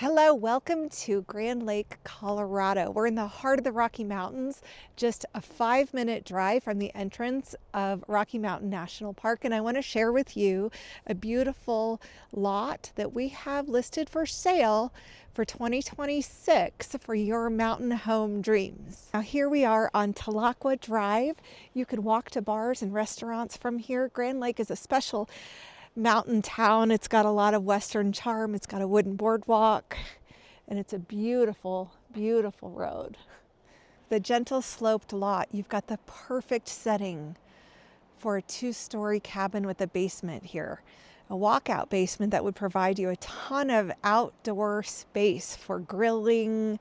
Hello, welcome to Grand Lake, Colorado. We're in the heart of the Rocky Mountains, just a 5-minute drive from the entrance of Rocky Mountain National Park. And I want to share with you a beautiful lot that we have listed for sale for 2026 for your mountain home dreams. Now here we are on Tahlequah Drive. You can walk to bars and restaurants from here. Grand Lake is a special mountain town. It's got a lot of Western charm. It's got a wooden boardwalk, and it's a beautiful, beautiful road. The gentle sloped lot, you've got the perfect setting for a 2-story cabin with a basement here. A walkout basement that would provide you a ton of outdoor space for grilling,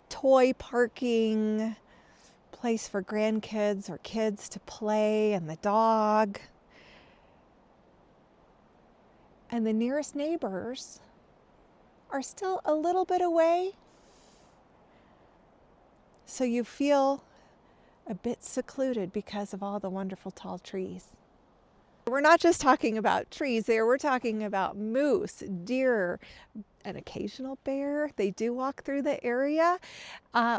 toy parking, place for grandkids or kids to play, and the dog. And the nearest neighbors are still a little bit away, so you feel a bit secluded because of all the wonderful tall trees. We're not just talking about trees there, we're talking about moose, deer, an occasional bear. They do walk through the area.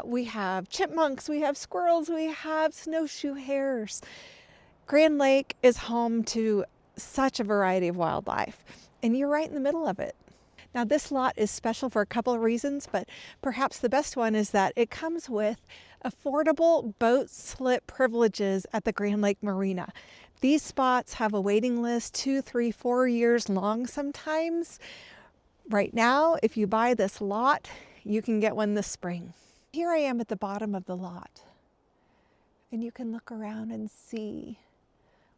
We have chipmunks, we have squirrels, we have snowshoe hares. Grand Lake is home to such a variety of wildlife, and you're right in the middle of it. Now this lot is special for a couple of reasons, but perhaps the best one is that it comes with affordable boat slip privileges at the Grand Lake Marina. These spots have a waiting list 2, 3, 4 years long sometimes. Right now, if you buy this lot, you can get one this spring. Here I am at the bottom of the lot, and you can look around and see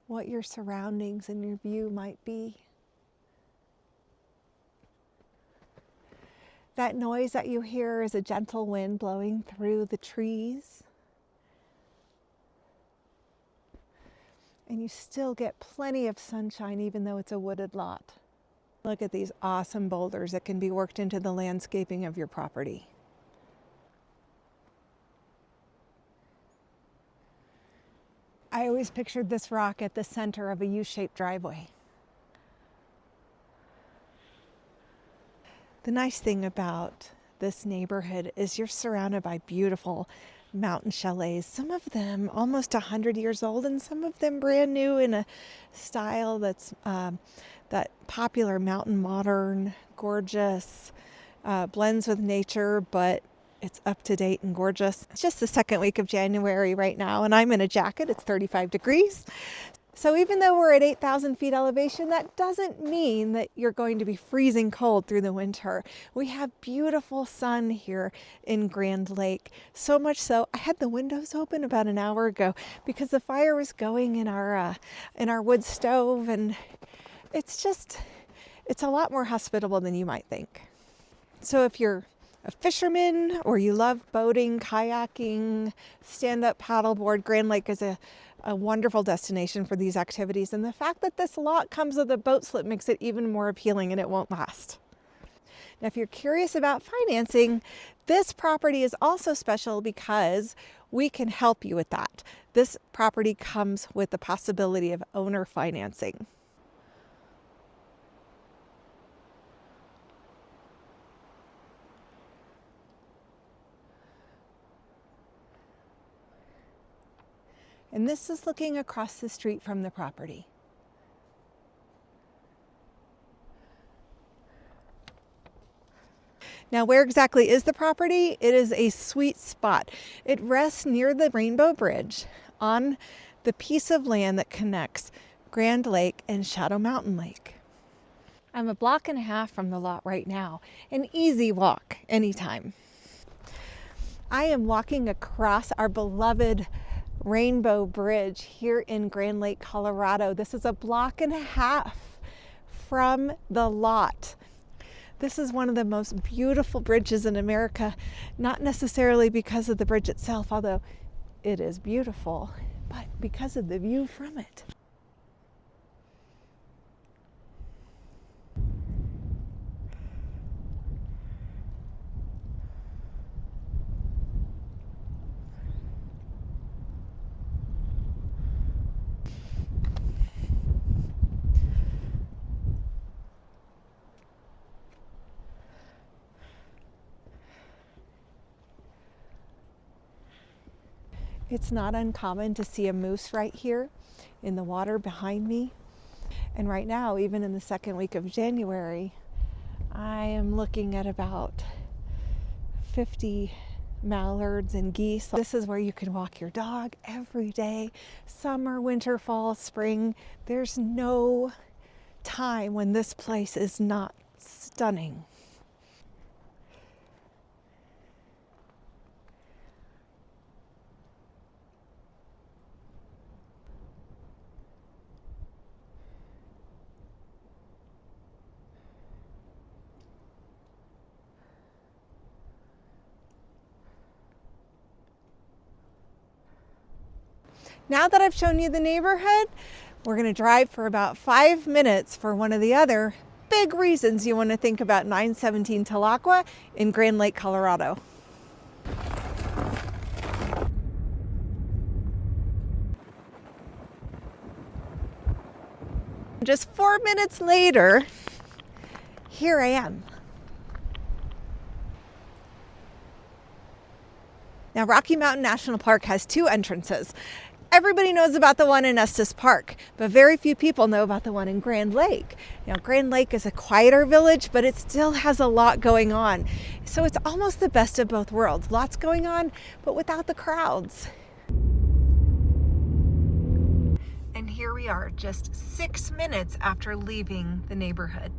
what your surroundings and your view might be. That noise that you hear is a gentle wind blowing through the trees. And you still get plenty of sunshine even though it's a wooded lot. Look at these awesome boulders that can be worked into the landscaping of your property. I always pictured this rock at the center of a U-shaped driveway. The nice thing about this neighborhood is you're surrounded by beautiful mountain chalets, some of them almost 100 years old and some of them brand new in a style that's that popular mountain modern, gorgeous, blends with nature, but it's up to date and gorgeous. It's just the second week of January right now, and I'm in a jacket. It's 35 degrees. So even though we're at 8,000 feet elevation, that doesn't mean that you're going to be freezing cold through the winter. We have beautiful sun here in Grand Lake. So much so, I had the windows open about an hour ago because the fire was going in our wood stove, and it's a lot more hospitable than you might think. So if you're a fisherman or you love boating, kayaking, stand-up paddleboard, Grand Lake is a wonderful destination for these activities. And the fact that this lot comes with a boat slip makes it even more appealing, and it won't last. Now, if you're curious about financing, this property is also special because we can help you with that. This property comes with the possibility of owner financing. And this is looking across the street from the property. Now, where exactly is the property? It is a sweet spot. It rests near the Rainbow Bridge on the piece of land that connects Grand Lake and Shadow Mountain Lake. I'm a block and a half from the lot right now, an easy walk anytime. I am walking across our beloved Rainbow Bridge here in Grand Lake, Colorado. This is a block and a half from the lot. This is one of the most beautiful bridges in America, not necessarily because of the bridge itself, although it is beautiful, but because of the view from it. It's not uncommon to see a moose right here in the water behind me. And right now, even in the second week of January, I am looking at about 50 mallards and geese. This is where you can walk your dog every day, summer, winter, fall, spring. There's no time when this place is not stunning. Now that I've shown you the neighborhood, we're going to drive for about 5 minutes for one of the other big reasons you want to think about 917 Tahlequah in Grand Lake, Colorado. Just 4 minutes later, here I am. Now, Rocky Mountain National Park has 2 entrances. Everybody knows about the one in Estes Park, but very few people know about the one in Grand Lake. Now, Grand Lake is a quieter village, but it still has a lot going on. So it's almost the best of both worlds. Lots going on, but without the crowds. And here we are, just 6 minutes after leaving the neighborhood.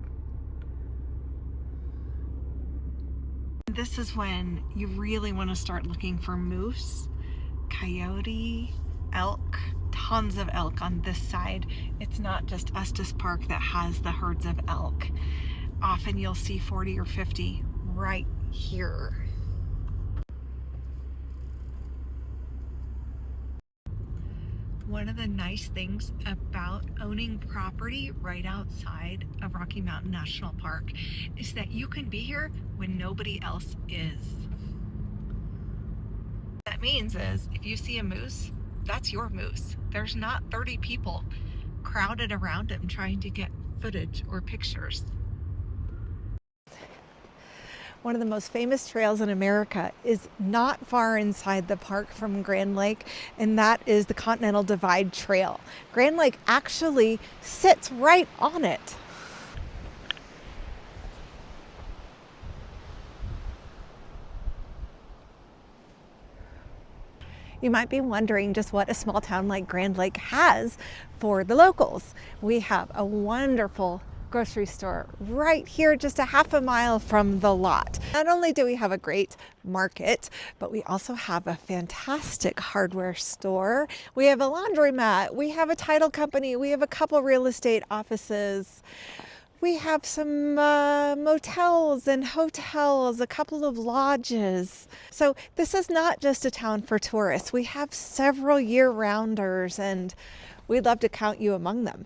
This is when you really want to start looking for moose, coyote, elk, tons of elk on this side. It's not just Estes Park that has the herds of elk. Often you'll see 40 or 50 right here. One of the nice things about owning property right outside of Rocky Mountain National Park is that you can be here when nobody else is. What that means is if you see a moose, that's your moose. There's not 30 people crowded around him trying to get footage or pictures. One of the most famous trails in America is not far inside the park from Grand Lake, and that is the Continental Divide Trail. Grand Lake actually sits right on it. You might be wondering just what a small town like Grand Lake has for the locals. We have a wonderful grocery store right here, just a half a mile from the lot. Not only do we have a great market, but we also have a fantastic hardware store. We have a laundromat, we have a title company, we have a couple real estate offices. We have some motels and hotels, a couple of lodges. So this is not just a town for tourists. We have several year-rounders, and we'd love to count you among them.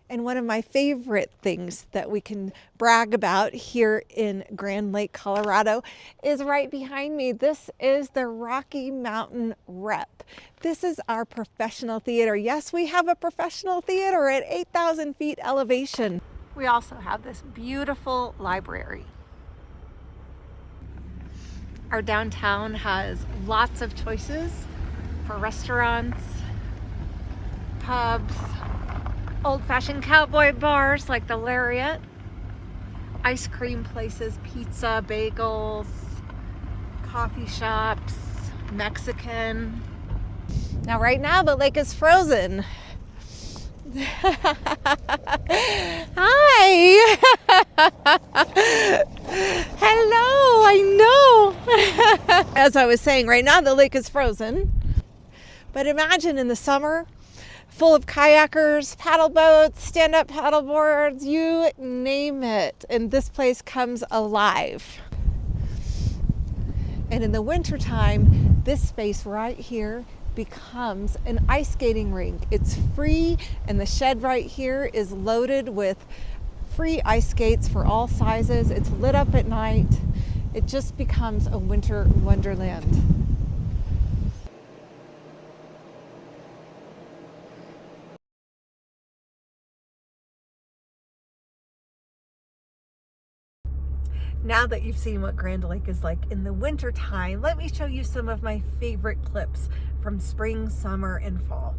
And one of my favorite things that we can brag about here in Grand Lake, Colorado is right behind me. This is the Rocky Mountain Rep. This is our professional theater. Yes, we have a professional theater at 8,000 feet elevation. We also have this beautiful library. Our downtown has lots of choices for restaurants, pubs, old-fashioned cowboy bars like the Lariat, ice cream places, pizza, bagels, coffee shops, Mexican. Now right now the lake is frozen. Hi! Hello, I know! As I was saying, right now the lake is frozen. But imagine in the summer, full of kayakers, paddle boats, stand-up paddle boards, you name it. And this place comes alive. And in the wintertime, this space right here becomes an ice skating rink. It's free, and the shed right here is loaded with free ice skates for all sizes. It's lit up at night. It just becomes a winter wonderland. Now that you've seen what Grand Lake is like in the winter time, let me show you some of my favorite clips from spring, summer, and fall.